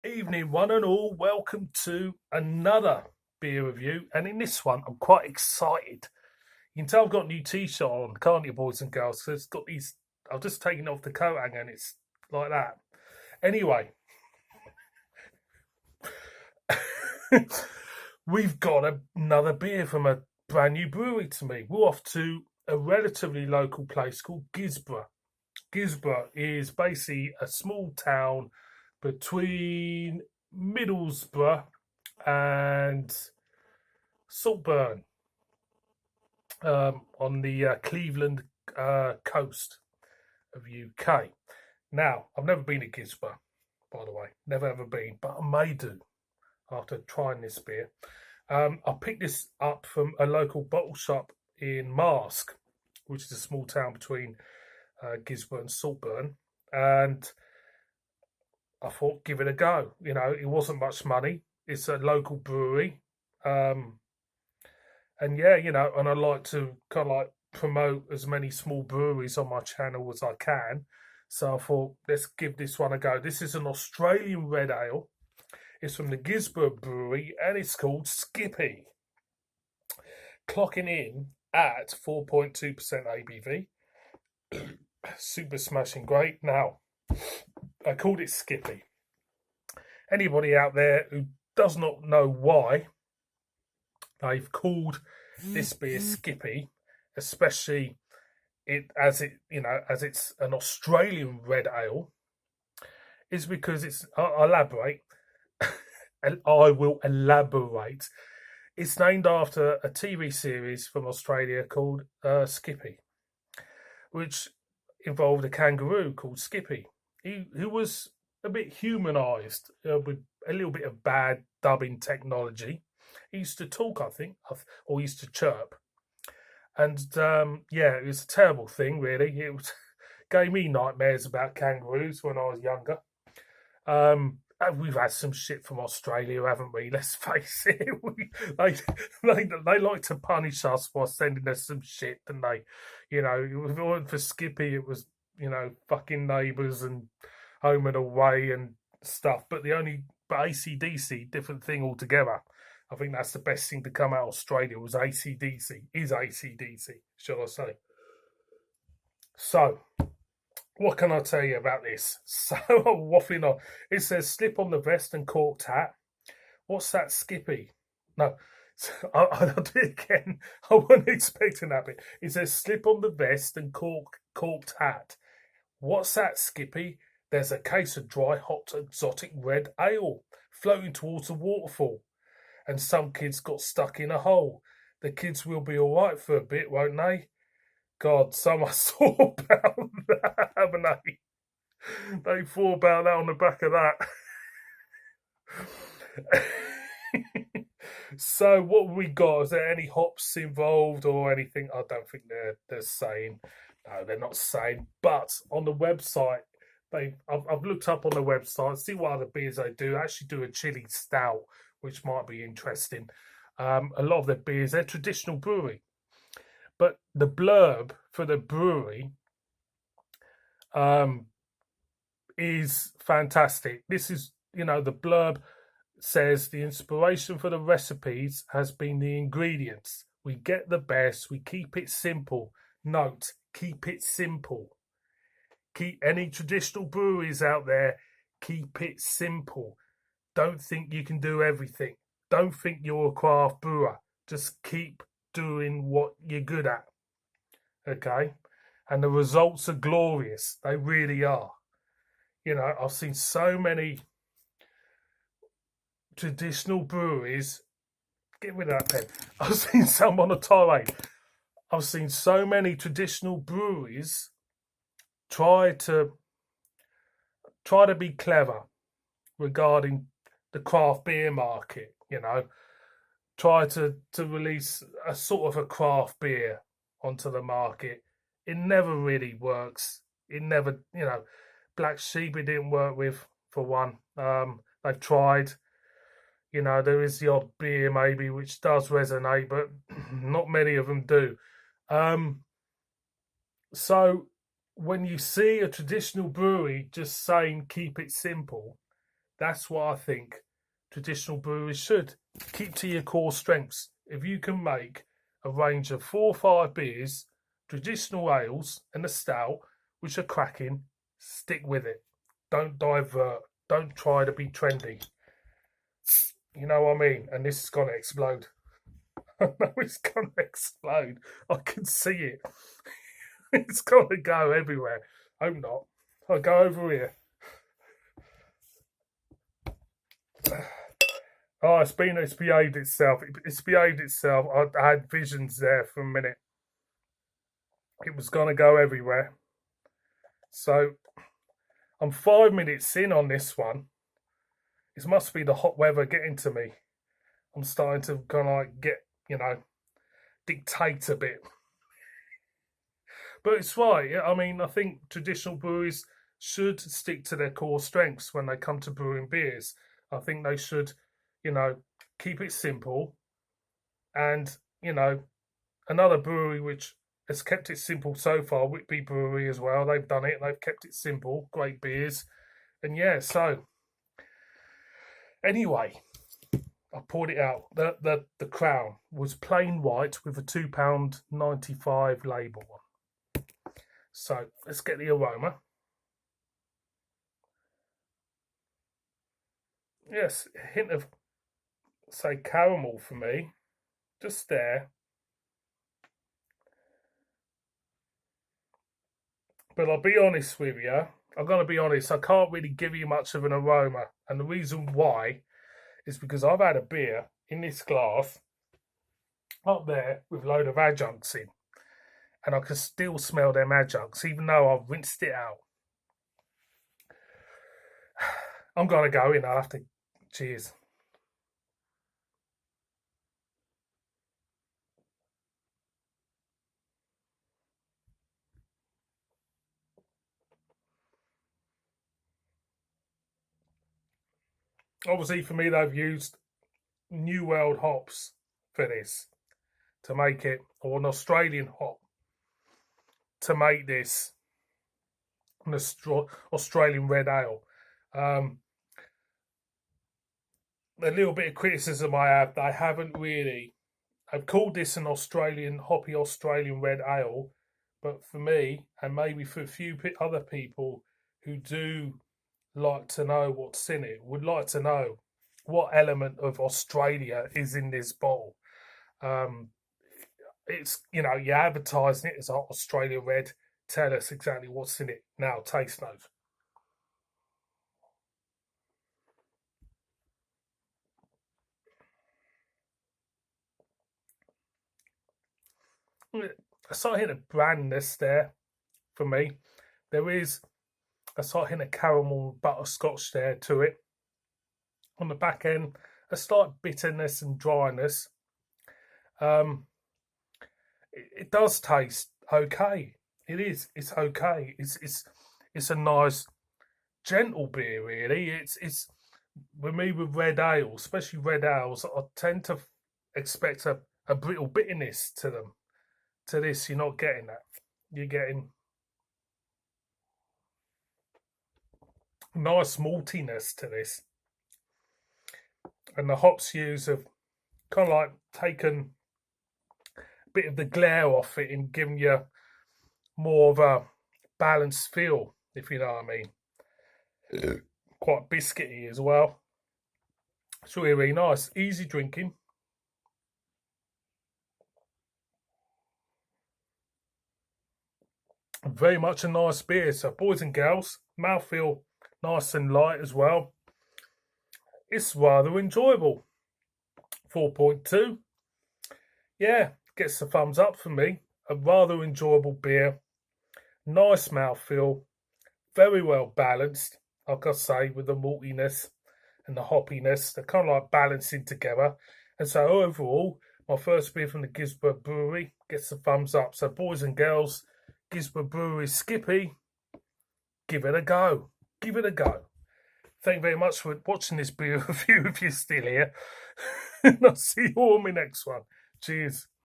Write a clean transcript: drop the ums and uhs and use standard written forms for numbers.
Evening, one and all. Welcome to another beer review. And in this one, I'm quite excited. You can tell I've got a new t-shirt on, can't you, boys and girls? So it's got these. I've just taken off the coat hanger and it's like that. Anyway, we've got another beer from a brand new brewery to me. We're off to a relatively local place called Guisborough. Guisborough is basically a small town between Middlesbrough and Saltburn on the Cleveland coast of UK. Now, I've never been to Guisborough, by the way, never ever been, but I may do after trying this beer. I picked this up from a local bottle shop in Marsk, which is a small town between Guisborough and Saltburn, and I thought, give it a go. You know, it wasn't much money. It's a local brewery. And yeah, you know, and I like to kind of like promote as many small breweries on my channel as I can. So I thought, let's give this one a go. This is an Australian red ale. It's from the Guisborough Brewery and it's called Skippy. Clocking in at 4.2% ABV. Super smashing great. Now, I called it Skippy. Anybody out there who does not know why they've called this beer Skippy, especially as it's an Australian red ale, is because I'll elaborate. And I will elaborate. It's named after a TV series from Australia called Skippy, which involved a kangaroo called Skippy, who was a bit humanised with a little bit of bad dubbing technology. He used to talk, I think, or used to chirp. And yeah, it was a terrible thing, really. Gave me nightmares about kangaroos when I was younger. We've had some shit from Australia, haven't we? Let's face it. They like to punish us by sending us some shit, don't they? You know, if it weren't for Skippy, it was, you know, fucking Neighbours and Home and Away and stuff. But AC/DC, different thing altogether. I think that's the best thing to come out of Australia was AC/DC. Is AC/DC, shall I say. So, what can I tell you about this? So, I'm waffling on. It says slip on the vest and corked hat. What's that, Skippy? No, I'll do it again. I wasn't expecting that bit. It says slip on the vest and corked hat. What's that, Skippy? There's a case of dry, hot, exotic red ale floating towards the waterfall. And some kids got stuck in a hole. The kids will be all right for a bit, won't they? God, some I saw about that, haven't they? They thought about that on the back of that. So what we got? Is there any hops involved or anything? I don't think they're saying. No, they're not saying. But on the website, I've looked up on the website, see what other beers they do. They actually do a chili stout, which might be interesting. A lot of their beers, they're traditional brewery. But the blurb for the brewery is fantastic. This is, you know, the blurb says the inspiration for the recipes has been the ingredients. We get the best, we keep it simple. Note, keep it simple. Keep any traditional breweries out there, keep it simple. Don't think you can do everything. Don't think you're a craft brewer. Just keep doing what you're good at. Okay? And the results are glorious. They really are. You know, I've seen so many traditional breweries. Get rid of that pen. I've seen some on a tirade. I've seen so many traditional breweries try to be clever regarding the craft beer market, you know, try to release a sort of a craft beer onto the market. It never really works. It never, you know, Black Sheep it didn't work with, for one. They've tried, you know, there is the odd beer maybe which does resonate, but not many of them do. So when you see a traditional brewery just saying keep it simple, That's what I think traditional breweries should. Keep to your core strengths. If you can make a range of 4 or 5 beers, traditional ales, and a stout, which are cracking, stick with it. Don't divert. Don't try to be trendy. You know what I mean? And this is going to explode. I know it's going to explode. I can see it. It's going to go everywhere. Hope not. I'll go over here. Oh, it's behaved itself. It's behaved itself. I had visions there for a minute. It was going to go everywhere. So I'm 5 minutes in on this one. It must be the hot weather getting to me. I'm starting to kind of like get, dictate a bit. But it's right. I mean, I think traditional breweries should stick to their core strengths when they come to brewing beers. I think they should, keep it simple. And, another brewery which has kept it simple so far, Whitby Brewery as well. They've done it. They've kept it simple. Great beers. And yeah, so anyway, I poured it out. The Crown was plain white with a £2.95 label on. So let's get the aroma. Yes, a hint of, say, caramel for me. Just there. But I'll be honest with you. I'm going to be honest. I can't really give you much of an aroma. And the reason why is because I've had a beer in this glass up there with a load of adjuncts in. And I can still smell them adjuncts, even though I've rinsed it out. I'm going to go in. I'll have to... Cheers. Obviously, for me, they've used New World hops for this to make it, or an Australian hop to make this an Australian red ale. A little bit of criticism I have, they haven't really. I've called this an hoppy Australian red ale, but for me, and maybe for a few other people who do like to know what's in it, would like to know what element of Australia is in this bottle. It's, you're advertising it as Australia red. Tell us exactly what's in it. Now, taste note. I start hitting a blandness there for me. There is a slight hint of caramel butterscotch there to it. On the back end, a slight bitterness and dryness. It does taste okay. It is. It's okay. It's a nice, gentle beer. Really, it's with me with red ales, especially red ales. I tend to expect a brittle bitterness to them. To this, you're not getting that. You're getting nice maltiness to this, and the hops used have kind of like taken a bit of the glare off it and given you more of a balanced feel, if you know what I mean. Quite biscuity as well. It's really, really nice. Easy drinking. Very much a nice beer. So, boys and girls, mouthfeel nice and light as well. It's rather enjoyable. 4.2. Yeah, gets a thumbs up for me. A rather enjoyable beer. Nice mouthfeel. Very well balanced, like I say, with the maltiness and the hoppiness. They're kind of like balancing together. And so overall, my first beer from the Guisborough Brewery gets a thumbs up. So, boys and girls, Guisborough Brewery Skippy, give it a go. Give it a go. Thank you very much for watching this beer review if you're still here. And I'll see you all in my next one. Cheers.